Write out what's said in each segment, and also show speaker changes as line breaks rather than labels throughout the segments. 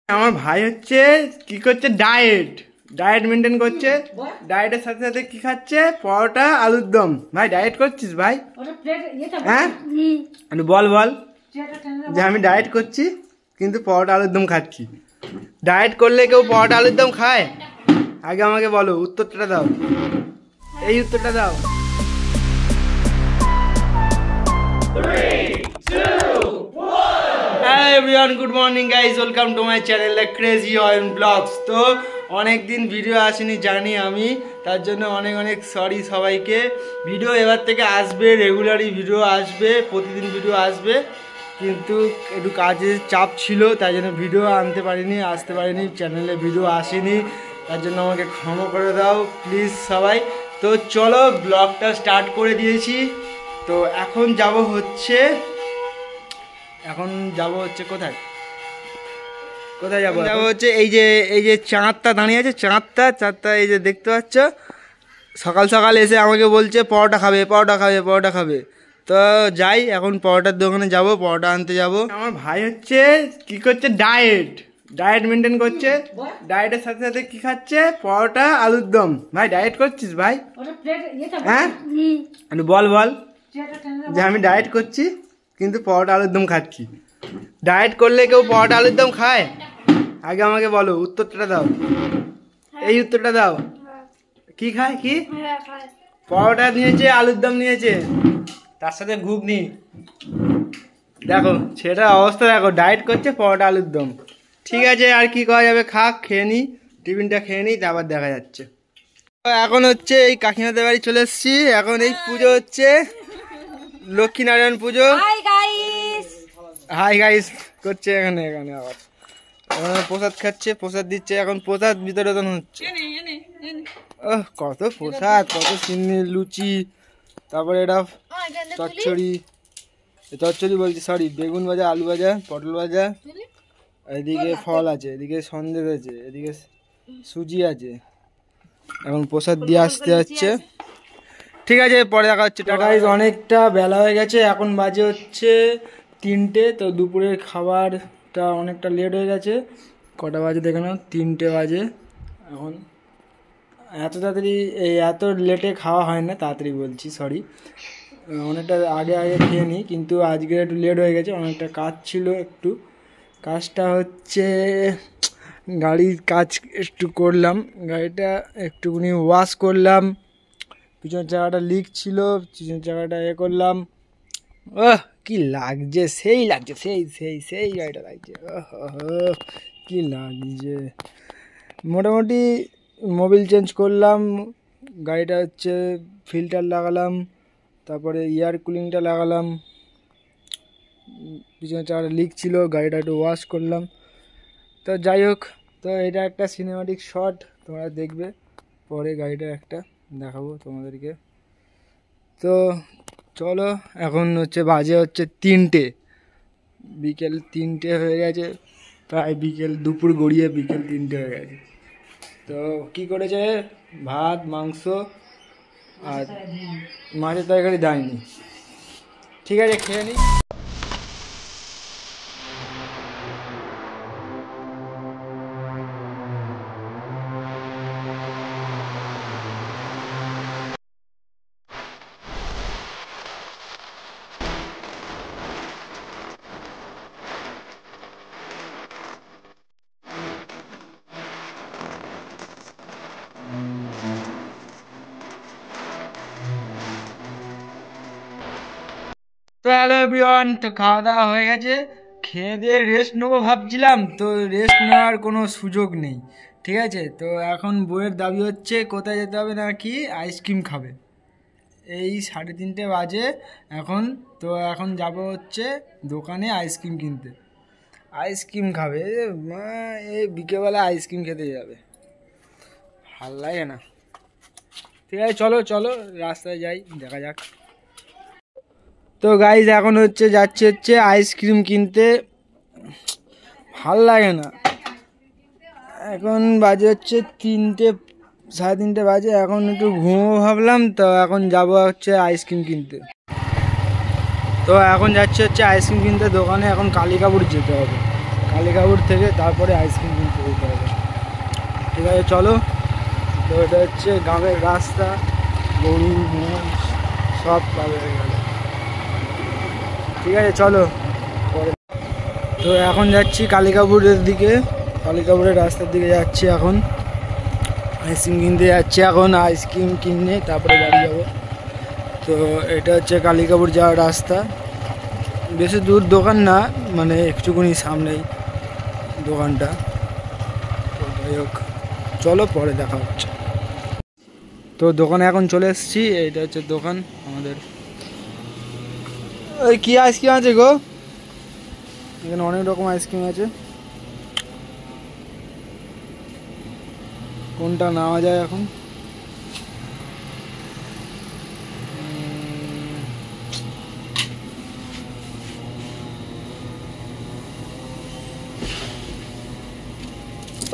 আমার ভাই হচ্ছে কি করছে, ডায়েট মেনটেন করছে। ডায়েটের সাথে সাথে কি খাচ্ছে, পরোটা আলুর দম। ভাই ডায়েট করছিস ভাই? হ্যাঁ বল যে আমি ডায়েট করছি কিন্তু পরোটা আলুর দম খাচ্ছি। ডায়েট করলে কেউ পরোটা আলুর দম খায়? আগে আমাকে বলো, উত্তরটা দাও, এই উত্তরটা দাও। Hello everyone, good morning guys, welcome to my channel the crazy Ayan blogs. তো অনেক দিন ভিডিও আসেনি জানি আমি, তার জন্য অনেক অনেক সরি সবাইকে। ভিডিও এবার থেকে আসবে, রেগুলারই ভিডিও আসবে, প্রতিদিন ভিডিও আসবে, কিন্তু একটু কাজের চাপ ছিল তাই জন্য ভিডিও আসতে পারিনি, চ্যানেলে ভিডিও আসেনি, তার জন্য আমাকে ক্ষমা করে দাও প্লিজ সবাই। তো চলো ব্লগটা স্টার্ট করে দিয়েছি। তো এখন যাব হচ্ছে কোথায় যাবো হচ্ছে এই যে চাঁদটা দাঁড়িয়ে আছে, চাঁদটা এই যে দেখতে পাচ্ছ। সকাল সকাল এসে আমাকে বলছে পরোটা খাবে। তো যাই, এখন পরোটার দোকানে যাব, পরোটা আনতে যাব। আমার ভাই হচ্ছে কি করছে, ডায়েট মেনটেন করছে। ডায়েটের সাথে সাথে কি খাচ্ছে, পরোটা আলুর দম। ভাই ডায়েট করছিস ভাই? হ্যাঁ বল যে আমি ডায়েট করছি কিন্তু পরোটা আলুর দম খাচ্ছি। ডায়েট করলে কেউ পরোটা আলুর দম খায়? আগে আমাকে বলো, উত্তরটা দাও, এই উত্তরটা দাও। কি খায়? কি পরোটা নিয়েছে, আলুর দম নিয়েছে, তার সাথে ঘুগনি। দেখো সেটার অবস্থা দেখো, ডায়েট করছে, পরোটা আলুর দম। ঠিক আছে, আর কি করা যাবে, খেয়ে নি, টিফিনটা খেয়ে নি, তারপর দেখা যাচ্ছে। এখন হচ্ছে এই কাকিমাদের বাড়ি চলে এসেছি। এখন এই পুজো হচ্ছে, লক্ষ্মীনারায়ণ পুজো। হাই গাইস করছে এখানে আবার প্রসাদ খাচ্ছে, প্রসাদ দিচ্ছে, এখন প্রসাদ বিতরণ হচ্ছে। কত প্রসাদ, কত সিন্নি, লুচি, তারপরে এটা চচ্চড়ি বলছি, সরি, বেগুন ভাজা, আলু ভাজা, পটল ভাজা, এদিকে ফল আছে, এদিকে সন্দেশ আছে, এদিকে সুজি আছে। এখন প্রসাদ দিয়ে আসতে যাচ্ছে। ঠিক আছে, পরে দেখা হচ্ছে। গাইস অনেকটা বেলা হয়ে গেছে, এখন বাজে হচ্ছে 3টে। তো দুপুরের খাবারটা অনেকটা লেট হয়ে গেছে। কটা বাজে দেখে নাও, 3টে বাজে। এখন এত তাড়াতাড়ি এত লেটে খাওয়া হয় না, তাড়াতাড়ি বলছি, সরি, অনেকটা আগে খেয়ে নিই, কিন্তু আজকে একটু লেট হয়ে গেছে, অনেকটা কাজ ছিল। কাজটা হচ্ছে গাড়ির কাজ একটু করলাম, গাড়িটা একটুখানি ওয়াশ করলাম, পিছনের চাকাটা লিক ছিল, পিছনের চাকাটা করলাম। কি লাগছে, সেই লাগছে, সেই গাড়িটা লাগছে, কি লাগছে। মোটামুটি মোবিল চেঞ্জ করলাম, গাড়িটা হচ্ছে ফিল্টার লাগালাম, তারপরে এয়ার কুলিংটা লাগালাম, পিছনের চাকাটা লিক ছিল, গাড়িটা একটু ওয়াশ করলাম। তো যাই হোক, তো এটা একটা সিনেমাটিক শট, তোমরা দেখবে পরে, গাড়িটা একটা দেখাবো তোমাদেরকে। তো চলো, এখন হচ্ছে বাজে হচ্ছে 3টে, বিকেল 3টে হয়ে গেছে, প্রায় দুপুর গড়িয়ে বিকেল 3টে হয়ে গেছে। তো কি করেছে, ভাত, মাংস আর মাছের তরকারি দেয়নি। ঠিক আছে, খেয়ে নিই। তো হ্যালো এভরিওয়ান, তো খাওয়া দাওয়া হয়ে গেছে, খেয়ে দিয়ে রেস্ট নেবো ভাবছিলাম, তো রেস্ট নেওয়ার কোনো সুযোগ নেই। ঠিক আছে, তো এখন বইয়ের দাবি হচ্ছে কোথায় যেতে হবে, না কি আইসক্রিম খাবে। এই 3:30 বাজে এখন। তো এখন যাব হচ্ছে দোকানে আইসক্রিম কিনতে, আইসক্রিম খাবে। এই বিকেলবেলা আইসক্রিম খেতে যাবে, ভাল লাগে না। ঠিক আছে, চলো রাস্তায় যাই, দেখা যাক। তো গাইজ এখন যাচ্ছে আইসক্রিম কিনতে, ভাল লাগে না। এখন বাজে হচ্ছে 3টে, 3:30 বাজে, এখন একটু ঘুমো ভাবলাম, তো এখন যাব হচ্ছে আইসক্রিম কিনতে। তো এখন যাচ্ছে আইসক্রিম কিনতে দোকানে, এখন কালিকাপুর যেতে হবে। কালিকাপুর থেকে তারপরে আইসক্রিম কিনতে যেতে হবে। ঠিক আছে চলো। তো এটা হচ্ছে গ্রামের রাস্তা, গরু মোষ সব পাবে হয়ে গেল। ঠিক আছে চলো পরে। তো এখন যাচ্ছি কালিকাপুরের দিকে, কালিকাপুরের রাস্তার দিকে যাচ্ছি এখন। আইসক্রিম কিনতে যাচ্ছি এখন, আইসক্রিম কিনে তারপরে বাড়ি যাবো। তো এটা হচ্ছে কালিকাপুর যাওয়ার রাস্তা, বেশি দূর দোকান না, মানে একটুখানি সামনেই দোকানটা। তো যাই হোক চলো পরে দেখা হচ্ছে। তো দোকানে এখন চলে এসেছি, এইটা হচ্ছে দোকান আমাদের। ওই কি আইসক্রিম আছে গো? এখানে অনেক রকম আইসক্রিম আছে, কোনটা নেওয়া যায় এখন?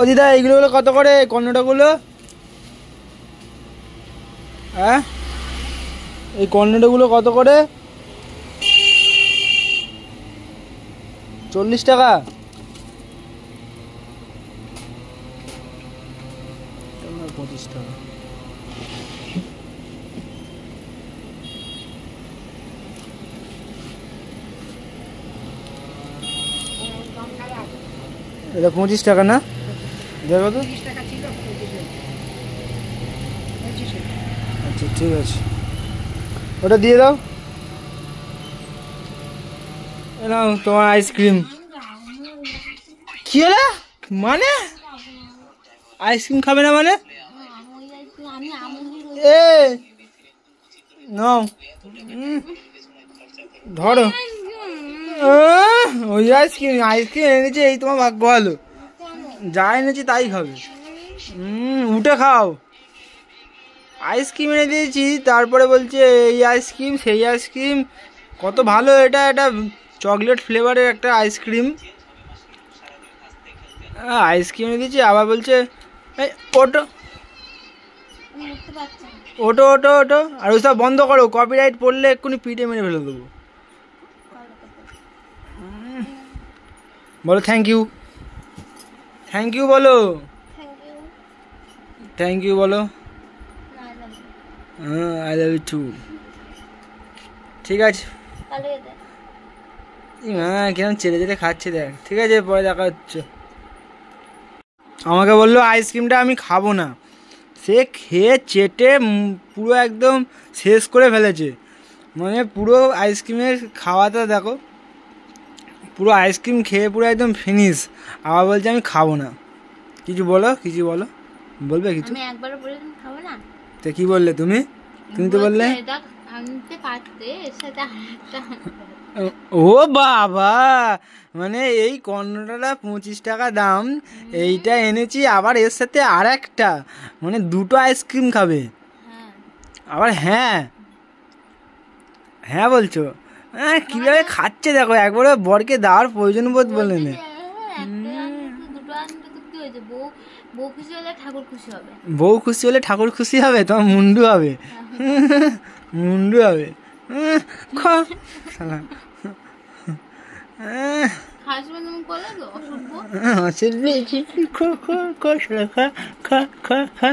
ও দিদা এইগুলো কত করে কর্নেটোগুলো? হ্যাঁ এই কর্নেটোগুলো কত করে? 40 টাকা। তোমার 25 টাকা। এটা 25 টাকা না? দেখো তো। আচ্ছা ঠিক আছে, ওটা দিয়ে দাও। নাও তোমার আইসক্রিম। কি হলো মানে? আইসক্রিম খাবে না মানে? এ নাও ধরো। ওই আইসক্রিম আইসক্রিম এনেছি, এই তোমার ভাগ্য ভালো, যা এনেছি তাই খাবে। উঠে খাও। আইসক্রিম এনে দিয়েছি, তারপরে বলছে এই আইসক্রিম সেই আইসক্রিম, কত ভালো এটা, এটা চকলেট ফ্লেভারের একটা আইসক্রিম। আইসক্রিম এনে দিয়েছি আবার বলছে এই ওটো ওটো ওটো ওটো। আর ওইসব বন্ধ করো, কপিরাইট পড়লে এক্ষুনি পিঠে মেরে ফেলে দেবো। বলো থ্যাংক ইউ, থ্যাংক ইউ বলো, থ্যাংক ইউ বলো। হ্যাঁ আই লাভ ইউ টু। ঠিক আছে। হ্যাঁ কেমন চেটে চেটে খাচ্ছে দেখ। ঠিক আছে পরে দেখা হচ্ছে। আমাকে বললো আইসক্রিমটা আমি খাবো না, সে খেয়ে চেটে পুরো একদম শেষ করে ফেলেছে, মানে পুরো আইসক্রিমের খাওয়াটা দেখো, পুরো আইসক্রিম খেয়ে পুরো একদম ফিনিশ। আবার বলছে আমি খাবো না। কিছু বলো, কিছু বলো, বলবে কিছু?
আমি একবারও বললাম খাবো না।
তো কি বললে তুমি? তুমি তো বললে
আনতে পারতে, সেটা
ও বাবা, মানে এই কর্নেটোটা 25 টাকা দাম, এইটা এনেছি আবার এর সাথে আর একটা, মানে দুটো আইসক্রিম খাবে আবার। হ্যাঁ হ্যাঁ বলছো? হ্যাঁ কীভাবে খাচ্ছে দেখো, একবারে বরকে দেওয়ার প্রয়োজন বোধ বলে না।
বউ খুশি হলে ঠাকুর খুশি হবে,
বউ খুশি হলে ঠাকুর খুশি হবে, তোমার মুন্ডু হবে, মুন্ডু হবে। খা খা খা খা।